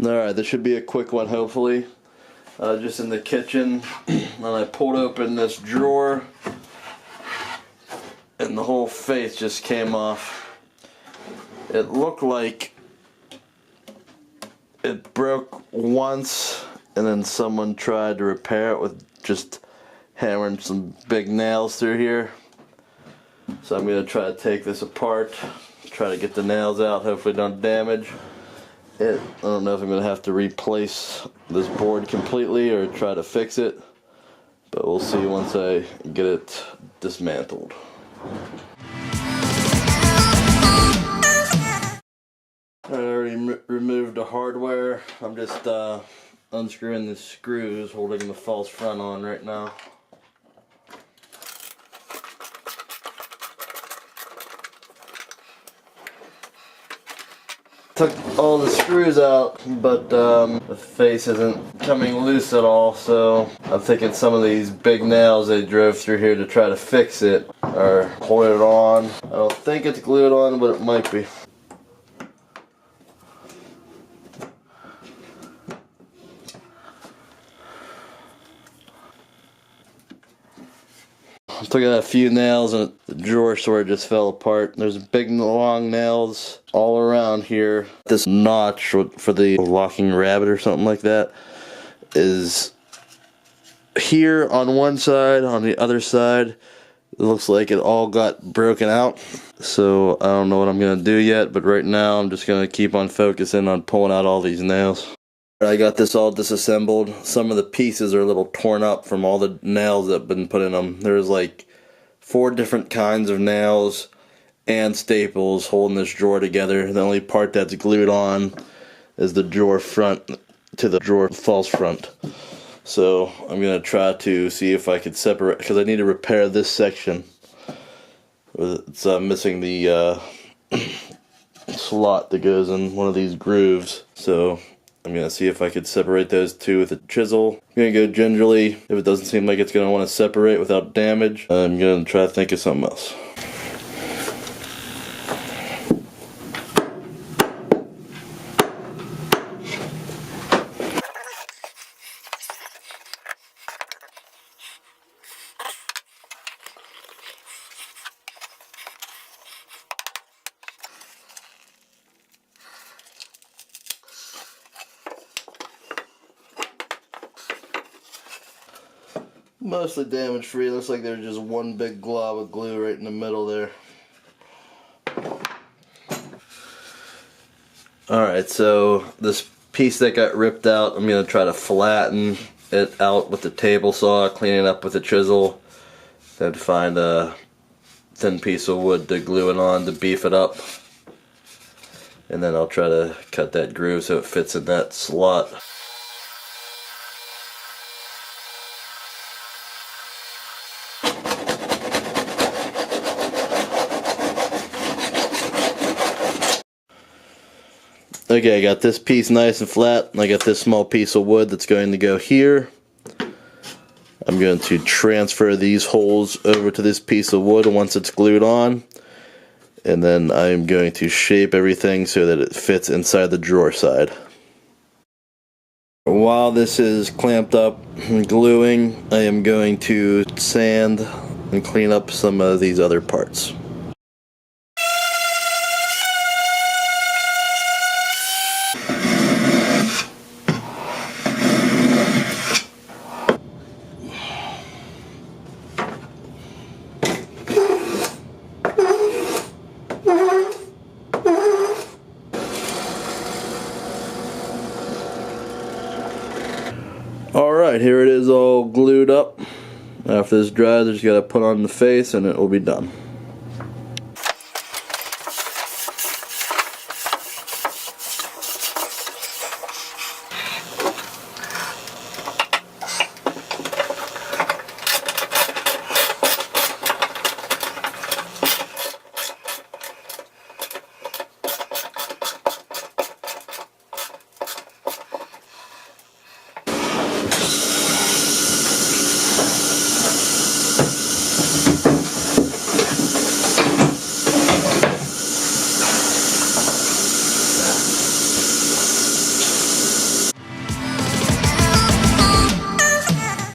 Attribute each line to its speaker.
Speaker 1: Alright, this should be a quick one hopefully. Just in the kitchen, and I pulled open this drawer and the whole face just came off. It looked like it broke once and then someone tried to repair it with just hammering some big nails through here. So I'm going to try to take this apart, try to get the nails out, hopefully don't damage it. I don't know if I'm going to have to replace this board completely or try to fix it, but we'll see once I get it dismantled. I already removed the hardware. I'm just unscrewing the screws holding the false front on right now. Took all the screws out, but the face isn't coming loose at all, so I'm thinking some of these big nails they drove through here to try to fix it are holding it on. I don't think it's glued on, but it might be. Still got a few nails and the drawer sort of just fell apart. There's big long nails all around here. This notch for the walking rabbit or something like that is here on one side. On the other side it looks like it all got broken out. So I don't know what I'm gonna do yet, but right now I'm just gonna keep on focusing on pulling out all these nails. I got this all disassembled. Some of the pieces are a little torn up from all the nails that have been put in them. There's like 4 different kinds of nails and staples holding this drawer together. The only part that's glued on is the drawer front to the drawer false front. So I'm going to try to see if I could separate, because I need to repair this section. It's missing the slot that goes in one of these grooves. So I'm going to see if I could separate those two with a chisel. I'm going to go gingerly. If it doesn't seem like it's going to want to separate without damage, I'm going to try to think of something else. Mostly damage free. Looks like there's just one big glob of glue right in the middle there. Alright, so this piece that got ripped out, I'm going to try to flatten it out with the table saw, clean it up with a chisel, then find a thin piece of wood to glue it on to beef it up. And then I'll try to cut that groove so it fits in that slot. Okay, I got this piece nice and flat, and I got this small piece of wood that's going to go here. I'm going to transfer these holes over to this piece of wood once it's glued on, and then I'm going to shape everything so that it fits inside the drawer side. While this is clamped up and gluing, I am going to sand and clean up some of these other parts. Alright, here it is all glued up. After this dries, I just gotta put on the face and it will be done.